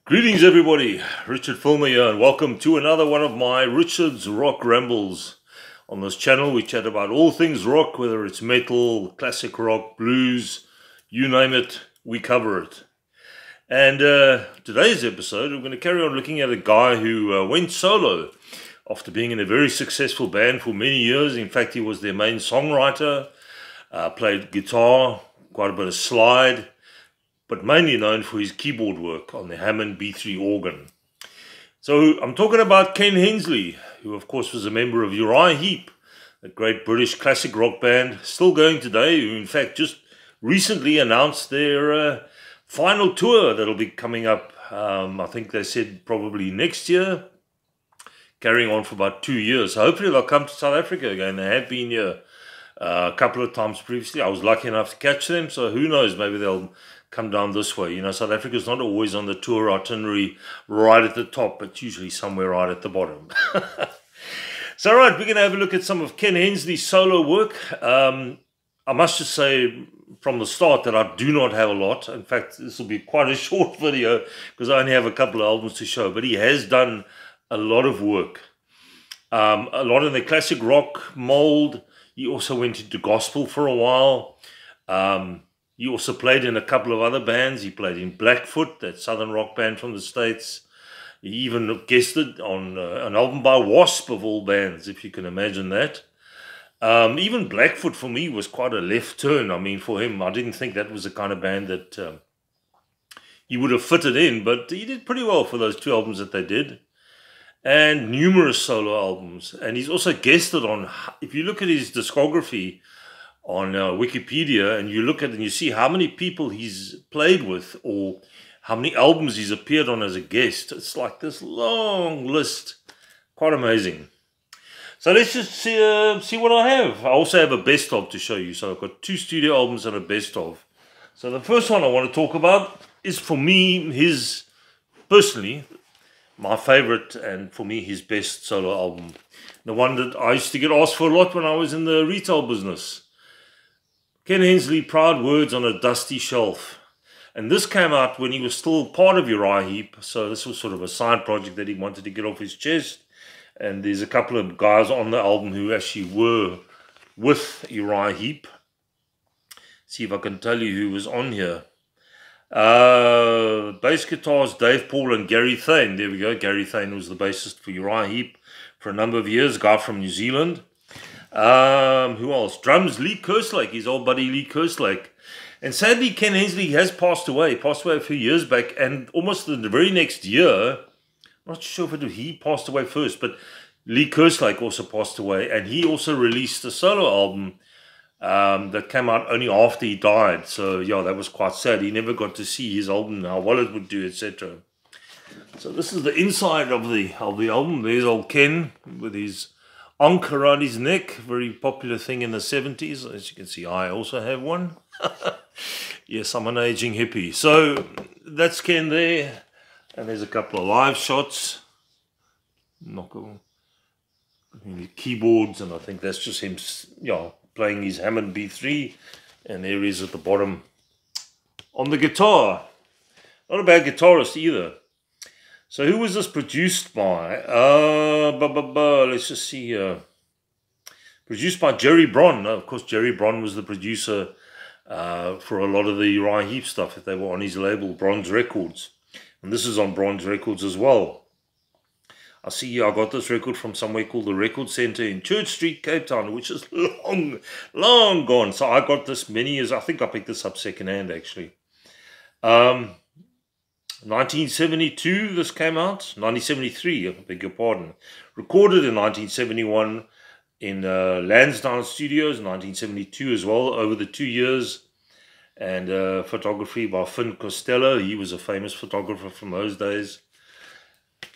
Greetings everybody, Richard Fulmer here, and welcome to another one of my Richard's Rock Rambles. On this channel we chat about all things rock, whether it's metal, classic rock, blues, you name it, we cover it. And today's episode we're going to carry on looking at a guy who went solo after being in a very successful band for many years. In fact, he was their main songwriter, played guitar, quite a bit of slide, but mainly known for his keyboard work on the Hammond B3 organ. So I'm talking about Ken Hensley, who of course was a member of Uriah Heep, a great British classic rock band, still going today, who in fact just recently announced their final tour that'll be coming up, I think they said probably next year, carrying on for about 2 years. So hopefully they'll come to South Africa again. They have been here a couple of times previously. I was lucky enough to catch them, so who knows, maybe they'll come down this way. You know, South Africa's not always on the tour itinerary right at the top, but usually somewhere right at the bottom. So right, we're going to have a look at some of Ken Hensley's solo work. I must just say from the start that I do not have a lot. In fact, this will be quite a short video because I only have a couple of albums to show, but he has done a lot of work. A lot in the classic rock mold. He also went into gospel for a while. He also played in a couple of other bands. He played in Blackfoot, that southern rock band from the States. He even guested on an album by Wasp, of all bands, if you can imagine that. Even Blackfoot, for me, was quite a left turn. I mean, for him, I didn't think that was the kind of band that he would have fitted in, but he did pretty well for those 2 albums that they did. And numerous solo albums. And he's also guested on, if you look at his discography on Wikipedia, and you look at and you see how many people he's played with or how many albums he's appeared on as a guest, it's like this long list. Quite amazing. So let's just see what I have. I also have a best of to show you. So I've got 2 studio albums and a best of. So the first one I want to talk about is, for me, his, personally, my favorite, and for me his best solo album. The one that I used to get asked for a lot when I was in the retail business. Ken Hensley, Proud Words on a Dusty Shelf. And this came out when he was still part of Uriah Heep. So this was sort of a side project that he wanted to get off his chest. And there's a couple of guys on the album who actually were with Uriah Heep. See if I can tell you who was on here. Bass guitars, Dave Paul and Gary Thane. There we go. Gary Thane was the bassist for Uriah Heep for a number of years. Guy from New Zealand. Who else? Drums, Lee Kerslake, his old buddy Lee Kerslake. And sadly, Ken Hensley has passed away. He passed away a few years back, and almost the very next year, I'm not sure if he passed away first, but Lee Kerslake also passed away, and he also released a solo album that came out only after he died. So yeah, that was quite sad. He never got to see his album, how well it would do, etc. So this is the inside of the album. There's old Ken with his ankh around his neck, very popular thing in the 70s. As you can see, I also have one. Yes, I'm an aging hippie. So that's Ken there. And there's a couple of live shots. Keyboards, and I think that's just him, playing his Hammond B3. And there he is at the bottom on the guitar. Not a bad guitarist either. So who was this produced by? Let's just see here. Produced by Jerry Bron. Of course, Jerry Bron was the producer for a lot of the Uriah Heep stuff if they were on his label, Bronze Records. And this is on Bronze Records as well. I see here I got this record from somewhere called the Record Centre in Church Street, Cape Town, which is long gone. So I got this many years. I think I picked this up secondhand actually. 1972 this came out. 1973, I beg your pardon. Recorded in 1971 in Lansdowne Studios, 1972 as well, over the 2 years. And photography by Finn Costello. He was a famous photographer from those days.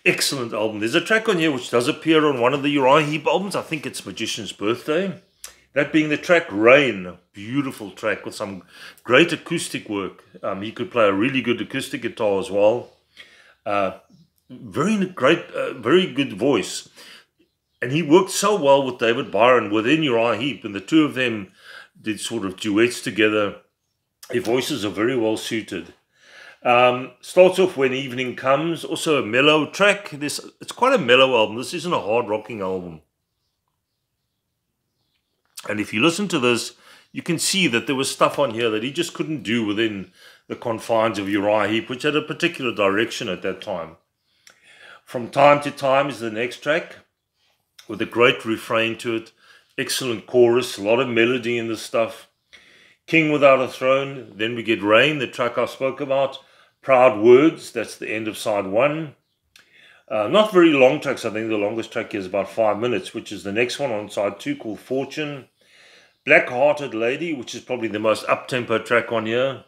Excellent album. There's a track on here which does appear on one of the Uriah Heep albums. I think it's Magician's Birthday. That being the track Rain. Beautiful track with some great acoustic work. He could play a really good acoustic guitar as well. Very good voice. And he worked so well with David Byron within Uriah Heep. And the 2 of them did sort of duets together. Their voices are very well suited. Starts off When Evening Comes, also a mellow track. It's quite a mellow album. This isn't a hard rocking album. And if you listen to this, you can see that there was stuff on here that he just couldn't do within the confines of Uriah Heep, which had a particular direction at that time. From Time to Time is the next track, with a great refrain to it. Excellent chorus, a lot of melody in this stuff. King Without a Throne, then we get Rain, the track I spoke about. Proud Words, that's the end of side 1. Not very long tracks. I think the longest track is about 5 minutes, which is the next one on side 2 called Fortune. Black-Hearted Lady, which is probably the most up-tempo track on here.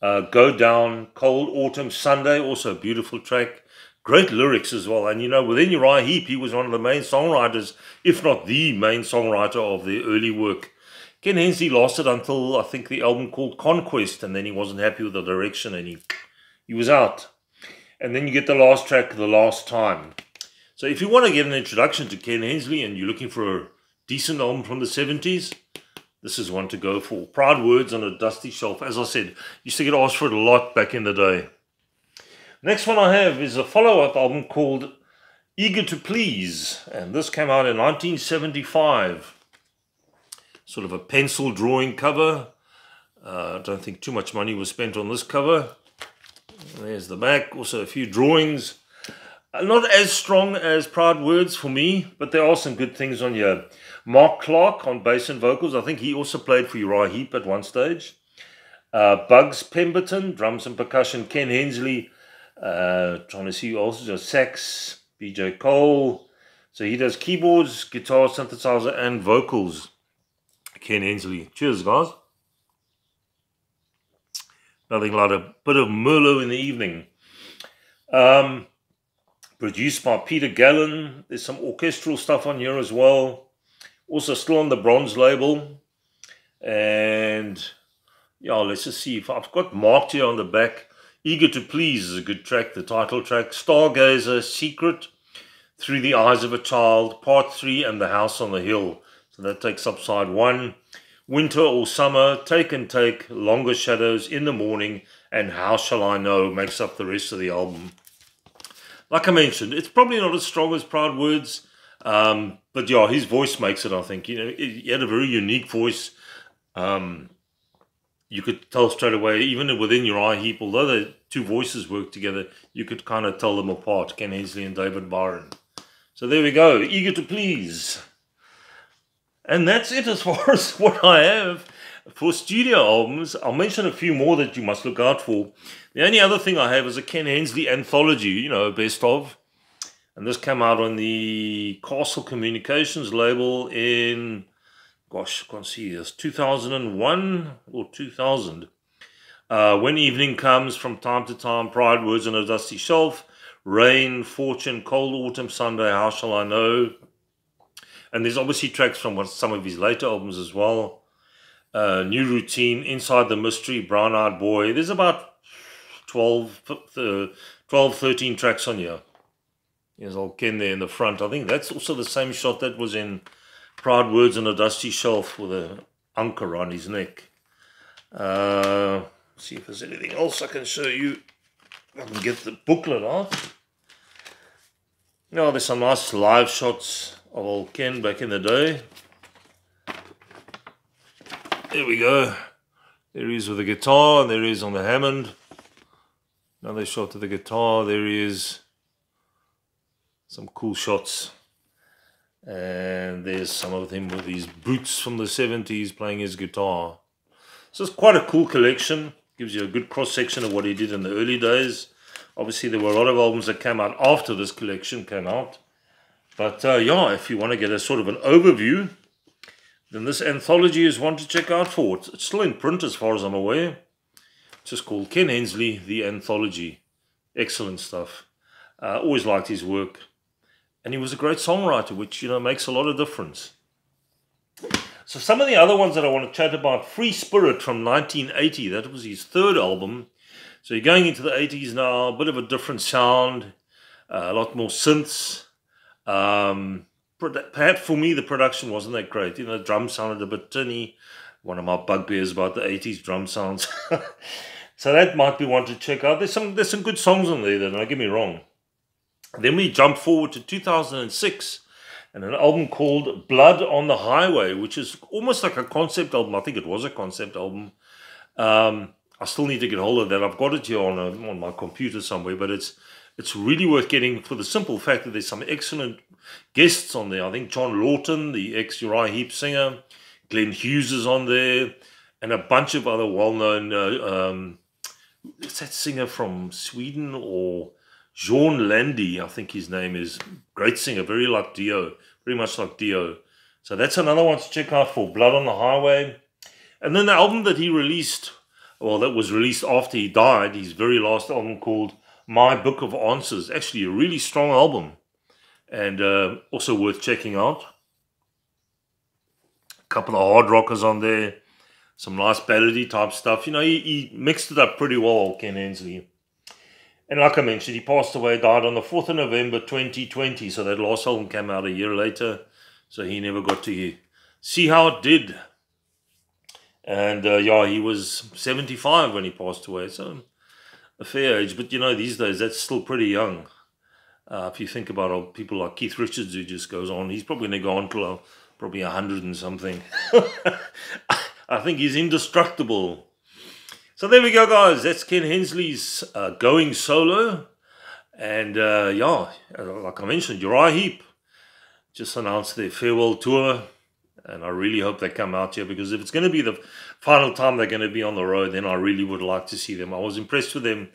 Go Down, Cold Autumn Sunday, also a beautiful track. Great lyrics as well. And you know, within Uriah Heep, he was one of the main songwriters, if not the main songwriter of the early work. Ken Hensley lasted until, I think, the album called Conquest, and then he wasn't happy with the direction, and he was out. And then you get the last track, The Last Time. So if you want to get an introduction to Ken Hensley and you're looking for a decent album from the 70s, this is one to go for. Proud Words on a Dusty Shelf. As I said, used to get asked for it a lot back in the day. Next one I have is a follow-up album called Eager to Please. And this came out in 1975. Sort of a pencil drawing cover. I don't think too much money was spent on this cover. There's the back. Also a few drawings. Not as strong as Proud Words for me, but there are some good things on here. Mark Clark on bass and vocals. I think he also played for Uriah Heep at one stage. Bugs Pemberton, drums and percussion. Ken Hensley, trying to see who else does sax. BJ Cole. So he does keyboards, guitar, synthesizer, and vocals. Ken Hensley. Cheers, guys. Nothing like a bit of Merlot in the evening. Produced by Peter Gallen. There's some orchestral stuff on here as well. Also still on the Bronze label. And yeah, let's just see if I've got marked here on the back. Eager to Please is a good track, the title track. Stargazer, Secret, Through the Eyes of a Child, Part 3, and The House on the Hill. So that takes up side 1. Winter or Summer, Take and Take, Longer Shadows, In the Morning, and How Shall I Know makes up the rest of the album. Like I mentioned, it's probably not as strong as Proud Words, but yeah, his voice makes it, I think. You know, he had a very unique voice. You could tell straight away, even within Uriah Heep, although the two voices work together, you could kind of tell them apart, Ken Hensley and David Byron. So there we go, Eager to Please. And that's it as far as what I have for studio albums. I'll mention a few more that you must look out for. The only other thing I have is a Ken Hensley anthology, you know, best of. And this came out on the Castle Communications label in, gosh, I can't see this, 2001 or 2000. When Evening Comes, From Time to Time, Proud Words on a Dusty Shelf, Rain, Fortune, Cold Autumn Sunday, How Shall I Know? And there's obviously tracks from some of his later albums as well. New Routine, Inside the Mystery, Brown Eyed Boy. There's about 12, 13 tracks on here. There's old Ken there in the front. I think that's also the same shot that was in Proud Words on a Dusty Shelf with an anchor around his neck. See if there's anything else I can show you. I can get the booklet out. Now there's some nice live shots of old Ken back in the day. There we go. There he is with the guitar, and there he is on the Hammond. Another shot of the guitar. There he is. Some cool shots. And there's some of him with his boots from the 70s playing his guitar. So it's quite a cool collection. Gives you a good cross-section of what he did in the early days. Obviously, there were a lot of albums that came out after this collection came out. But yeah, if you want to get a sort of an overview, then this anthology is one to check out for. It's still in print as far as I'm aware. It's just called Ken Hensley, The Anthology. Excellent stuff. Always liked his work. And he was a great songwriter, which, you know, makes a lot of difference. So some of the other ones that I want to chat about, Free Spirit from 1980. That was his third album. So you're going into the 80s now, a bit of a different sound, a lot more synths. Perhaps for me, the production wasn't that great. You know, the drums sounded a bit tinny. One of my bugbears about the 80s drum sounds. So that might be one to check out. There's some good songs on there, don't get me wrong. Then we jump forward to 2006 and an album called Blood on the Highway, which is almost like a concept album. I think it was a concept album. I still need to get hold of that. I've got it here on my computer somewhere, but it's really worth getting for the simple fact that there's some excellent guests on there. I think John Lawton, the ex-Uriah Heep singer, Glenn Hughes is on there, and a bunch of other well-known, is that singer from Sweden or Jean Landy, I think his name is. Great singer, very like Dio, very much like Dio. So that's another one to check out for Blood on the Highway. And then the album that he released, well, that was released after he died, his very last album called My Book of Answers. Actually, a really strong album and also worth checking out. A couple of hard rockers on there, some nice ballady type stuff. You know, he mixed it up pretty well, Ken Hensley. And like I mentioned, he passed away, died on the 4th of November 2020. So that last album came out a year later. So he never got to see how it did. And yeah, he was 75 when he passed away. So a fair age. But you know, these days, that's still pretty young. If you think about people like Keith Richards, who just goes on, he's probably going to go on till probably 100 and something. I think he's indestructible. So there we go, guys. That's Ken Hensley's Going Solo. And yeah, like I mentioned, Uriah Heep just announced their farewell tour. And I really hope they come out here, because if it's going to be the final time they're going to be on the road, then I really would like to see them. I was impressed with them.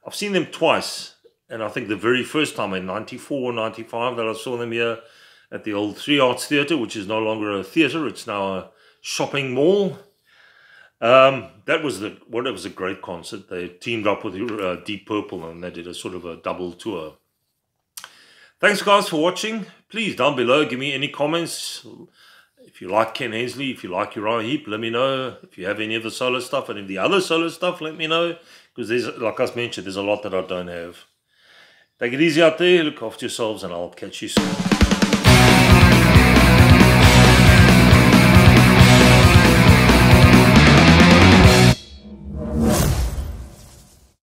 I've seen them twice. And I think the very first time in 94 or 95 that I saw them here at the old Three Arts Theatre, which is no longer a theatre, it's now a shopping mall. That was a great concert. They teamed up with Deep Purple and they did a sort of a double tour. Thanks, guys, for watching. Please, down below, give me any comments. If you like Ken Hensley, if you like Uriah Heep, let me know. If you have any of the solo stuff and the other solo stuff, let me know. Because there's, like I mentioned, there's a lot that I don't have. Take it easy out there. Look after yourselves, and I'll catch you soon.